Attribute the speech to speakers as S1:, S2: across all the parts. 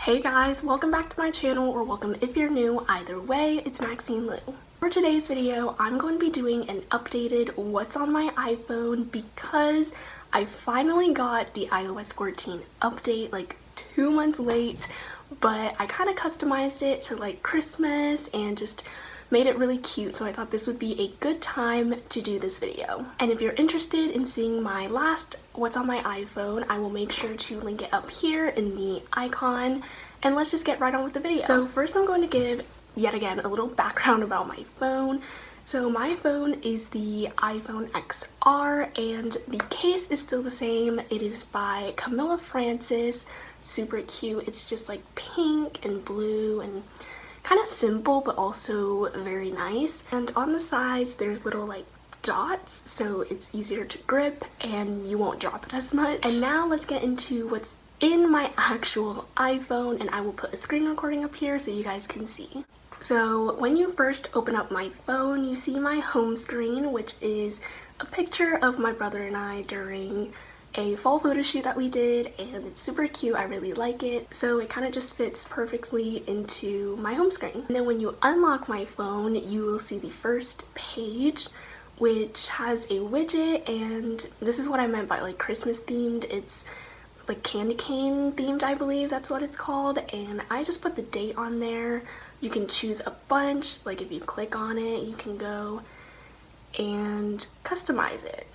S1: Hey guys, welcome back to my channel, or welcome if you're new. Either way, it's Maxine Lu. For today's video, I'm going to be doing an updated what's on my iPhone because I finally got the iOS 14 update like 2 months late, but I kind of customized it to like Christmas and just made it really cute, so I thought this would be a good time to do this video. And if you're interested in seeing my last what's on my iPhone, I will make sure to link it up here in the icon, and let's just get right on with the video. So first I'm going to give yet again a little background about my phone. So my phone is the iPhone XR and the case is still the same. It is by Camilla Francis, super cute. It's just like pink and blue and kind of simple but also very nice, and on the sides there's little like dots so it's easier to grip and you won't drop it as much. And now let's get into what's in my actual iPhone, and I will put a screen recording up here so you guys can see. So when you first open up my phone, you see my home screen, which is a picture of my brother and I during a fall photo shoot that we did, and it's super cute. I really like it, so it kind of just fits perfectly into my home screen. And then when you unlock my phone, you will see the first page, which has a widget, and this is what I meant by like Christmas themed. It's like candy cane themed, I believe that's what it's called, and I just put the date on there. You can choose a bunch, like if you click on it you can go and customize it.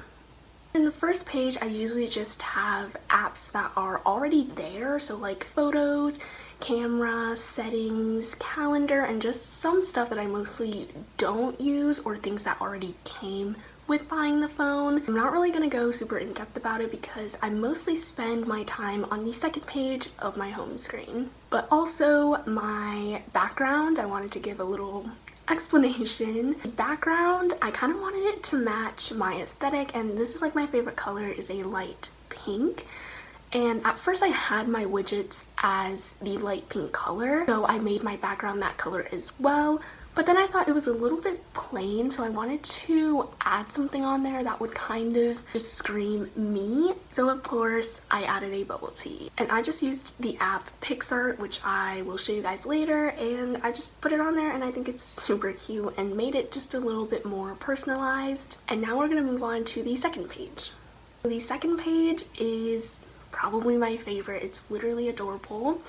S1: In the first page, I usually just have apps that are already there, so like photos, camera, settings, calendar, and just some stuff that I mostly don't use or things that already came with buying the phone. I'm not really gonna go super in-depth about it because I mostly spend my time on the second page of my home screen. But also my background, I wanted to give a little explanation. The background, I kind of wanted it to match my aesthetic, and this is like my favorite color is a light pink, and at first I had my widgets as the light pink color, so I made my background that color as well. But then I thought it was a little bit plain, so I wanted to add something on there that would kind of just scream me. So of course I added a bubble tea, and I just used the app PixArt, which I will show you guys later, and I just put it on there and I think it's super cute and made it just a little bit more personalized. And now we're gonna move on to the second page. The second page is probably my favorite. It's literally adorable.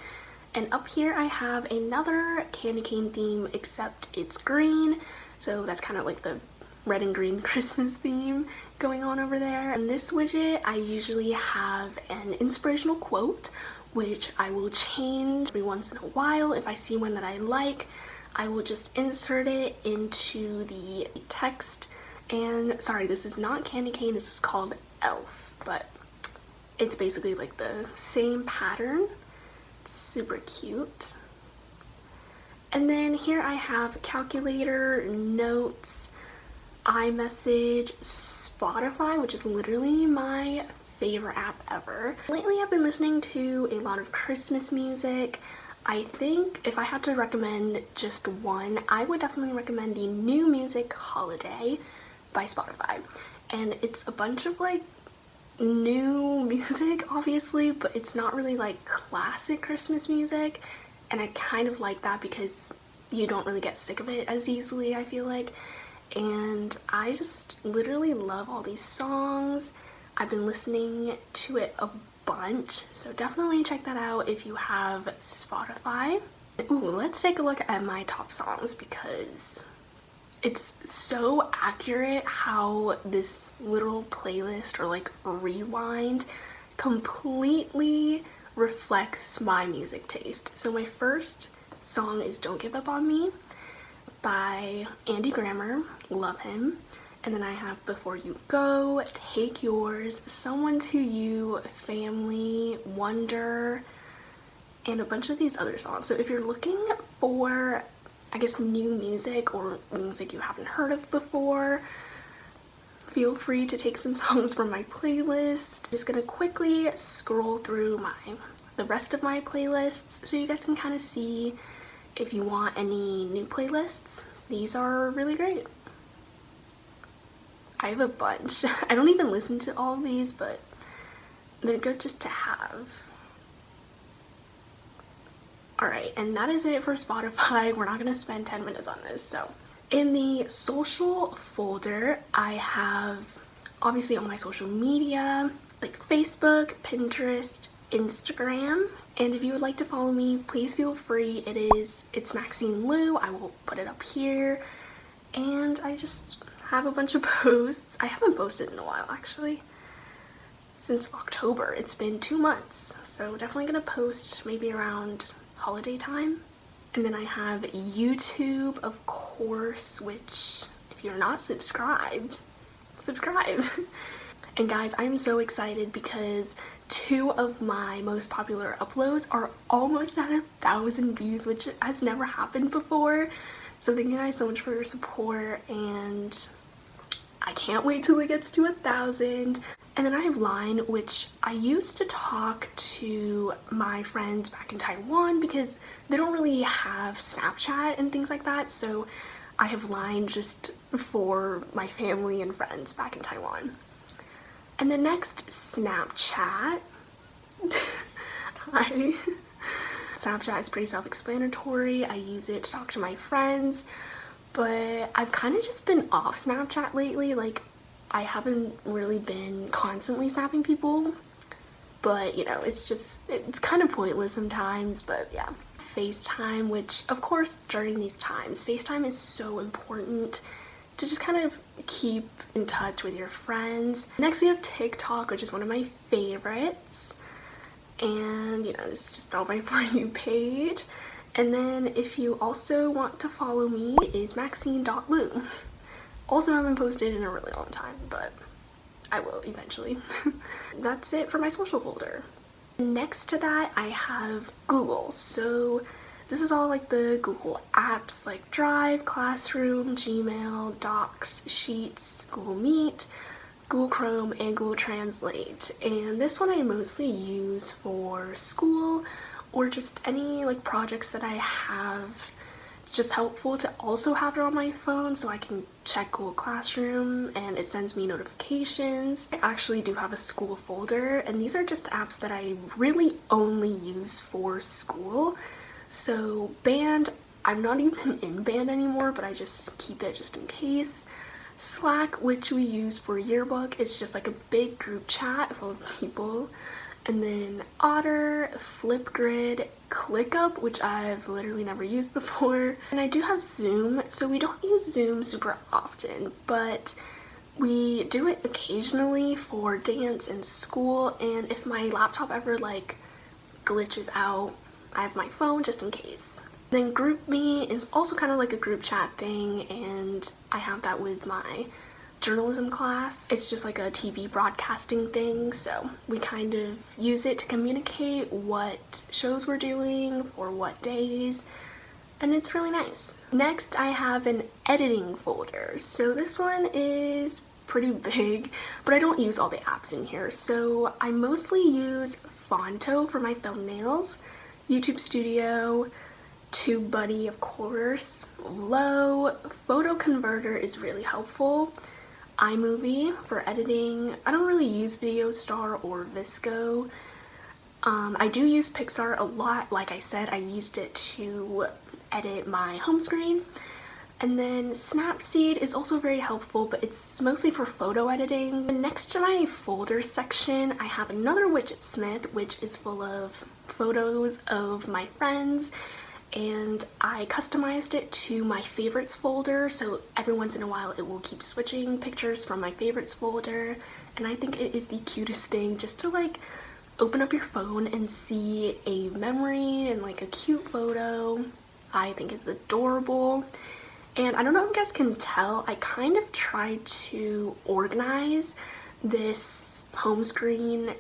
S1: And up here I have another candy cane theme, except it's green, so that's kind of like the red and green Christmas theme going on over there. And this widget, I usually have an inspirational quote, which I will change every once in a while. If I see one that I like, I will just insert it into the text. And sorry, this is not candy cane, this is called Elf, but it's basically like the same pattern. Super cute. And then here I have calculator, notes, iMessage, Spotify, which is literally my favorite app ever. Lately I've been listening to a lot of Christmas music. I think if I had to recommend just one, I would definitely recommend the New Music Holiday by Spotify. And it's a bunch of like new music, obviously, but it's not really like classic Christmas music, and I kind of like that because you don't really get sick of it as easily, I feel like. And I just literally love all these songs. I've been listening to it a bunch, so definitely check that out if you have Spotify. Ooh, let's take a look at my top songs because it's so accurate how this little playlist or like rewind completely reflects my music taste. So my first song is Don't Give Up On Me by Andy Grammer, love him. And then I have Before You Go, Take Yours, Someone to You, Family, Wonder, and a bunch of these other songs. So if you're looking for, I guess, new music or music you haven't heard of before, feel free to take some songs from my playlist. I'm just gonna quickly scroll through the rest of my playlists so you guys can kind of see if you want any new playlists. These are really great. I have a bunch. I don't even listen to all of these, but they're good just to have. Alright, and that is it for Spotify. We're not gonna spend 10 minutes on this. So in the social folder, I have obviously all my social media, like Facebook, Pinterest, Instagram. And if you would like to follow me, please feel free. It's Maxine Lu. I will put it up here. And I just have a bunch of posts. I haven't posted in a while, actually. Since October. It's been 2 months. So definitely gonna post maybe around holiday time. And then I have YouTube, of course, which if you're not subscribed, subscribe. And guys, I'm so excited because 2 of my most popular uploads are almost at 1,000 views, which has never happened before. So thank you guys so much for your support, and I can't wait till it gets to 1,000. And then I have Line, which I used to talk to my friends back in Taiwan because they don't really have Snapchat and things like that. So I have Line just for my family and friends back in Taiwan. And the next, Snapchat. Hi. Snapchat is pretty self-explanatory. I use it to talk to my friends, but I've kind of just been off Snapchat lately. Like, I haven't really been constantly snapping people, but you know, it's kind of pointless sometimes. But yeah. FaceTime, which of course during these times, FaceTime is so important to just kind of keep in touch with your friends. Next we have TikTok, which is one of my favorites. And you know, this is just on my For You page. And then if you also want to follow me is maxine.lu. Also haven't posted in a really long time, but I will eventually. That's it for my social folder. Next to that I have Google. So this is all like the Google apps like Drive, Classroom, Gmail, Docs, Sheets, Google Meet, Google Chrome, and Google Translate. And this one I mostly use for school or just any like projects that I have. It's just helpful to also have it on my phone so I can check Google Classroom and it sends me notifications. I actually do have a school folder, and these are just apps that I really only use for school. So Band, I'm not even in Band anymore, but I just keep it just in case. Slack, which we use for yearbook, is just like a big group chat full of people. And then Otter, Flipgrid, ClickUp, which I've literally never used before. And I do have Zoom, so we don't use Zoom super often, but we do it occasionally for dance and school. And if my laptop ever like glitches out, I have my phone just in case. Then GroupMe is also kind of like a group chat thing, and I have that with my journalism class. It's just like a TV broadcasting thing, so we kind of use it to communicate what shows we're doing for what days, and it's really nice. Next I have an editing folder. So this one is pretty big, but I don't use all the apps in here. So I mostly use Fonto for my thumbnails, YouTube Studio, TubeBuddy of course, Low, Photo Converter is really helpful, iMovie for editing. I don't really use Video Star or Visco. I do use Pixar a lot. Like I said, I used it to edit my home screen. And then Snapseed is also very helpful, but it's mostly for photo editing. And next to my folder section, I have another Widgetsmith, which is full of photos of my friends. And I customized it to my favorites folder, so every once in a while it will keep switching pictures from my favorites folder. And I think it is the cutest thing just to like open up your phone and see a memory and like a cute photo. I think it's adorable. And I don't know if you guys can tell, I kind of tried to organize this home screen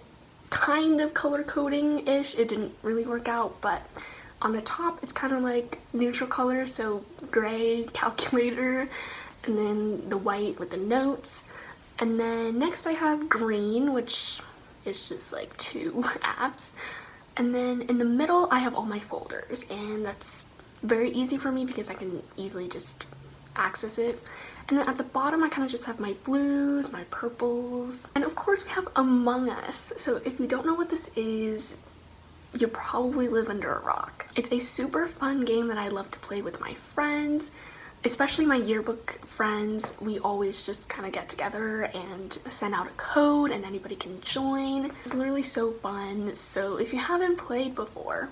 S1: kind of color coding-ish. It didn't really work out, but on the top it's kind of like neutral color, so gray, calculator, and then the white with the notes. And then next I have green, which is just like 2 apps. And then in the middle I have all my folders, and that's very easy for me because I can easily just access it. And then at the bottom I kind of just have my blues, my purples, and of course we have Among Us. So if you don't know what this is, you probably live under a rock. It's a super fun game that I love to play with my friends, especially my yearbook friends. We always just kind of get together and send out a code and anybody can join. It's literally so fun. So if you haven't played before,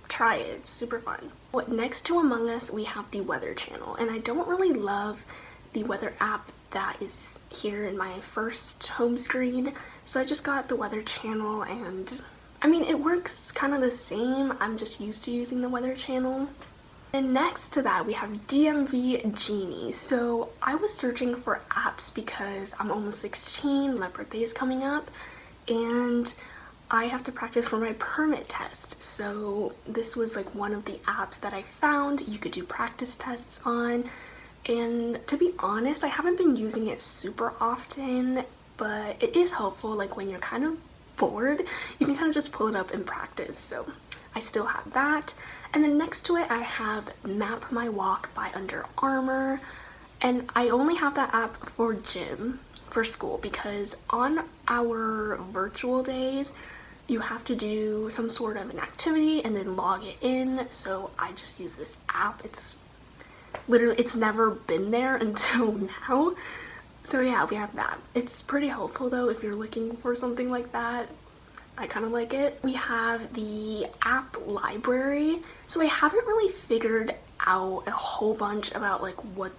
S1: try it. It's super fun. Next to Among Us, we have the weather channel, and I don't really love the weather app that is here in my first home screen, so I just got the weather channel, and I mean, it works kind of the same. I'm just used to using the weather channel. And next to that, we have DMV Genie. So I was searching for apps because I'm almost 16, my birthday is coming up, and I have to practice for my permit test. So this was like one of the apps that I found you could do practice tests on. And to be honest, I haven't been using it super often, but it is helpful. Like when you're kind of bored, you can kind of just pull it up and practice. So I still have that. And then next to it, I have Map My Walk by Under Armour. And I only have that app for gym, for school, because on our virtual days, you have to do some sort of an activity and then log it in. So I just use this app. It's never been there until now. So yeah, we have that. It's pretty helpful though if you're looking for something like that. I kind of like it. We have the app library. So I haven't really figured out a whole bunch about like what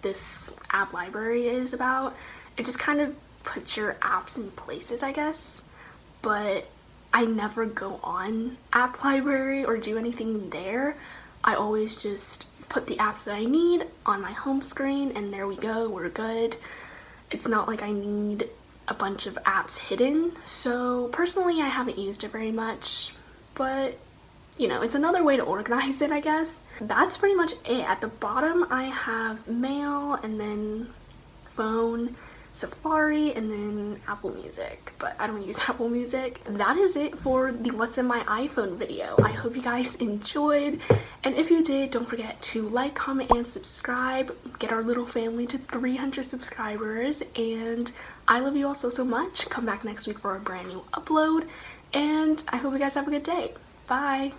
S1: this app library is about. It just kind of puts your apps in places, I guess. But I never go on app library or do anything there. I always just put the apps that I need on my home screen and there we go, we're good. It's not like I need a bunch of apps hidden. So personally, I haven't used it very much, but you know, it's another way to organize it, I guess. That's pretty much it. At the bottom, I have mail and then phone, Safari, and then Apple Music, but I don't use Apple Music. That is it for the What's in My iPhone video. I hope you guys enjoyed, and if you did, don't forget to like, comment, and subscribe. Get our little family to 300 subscribers, and I love you all so much. Come back next week for a brand new upload, and I hope you guys have a good day. Bye!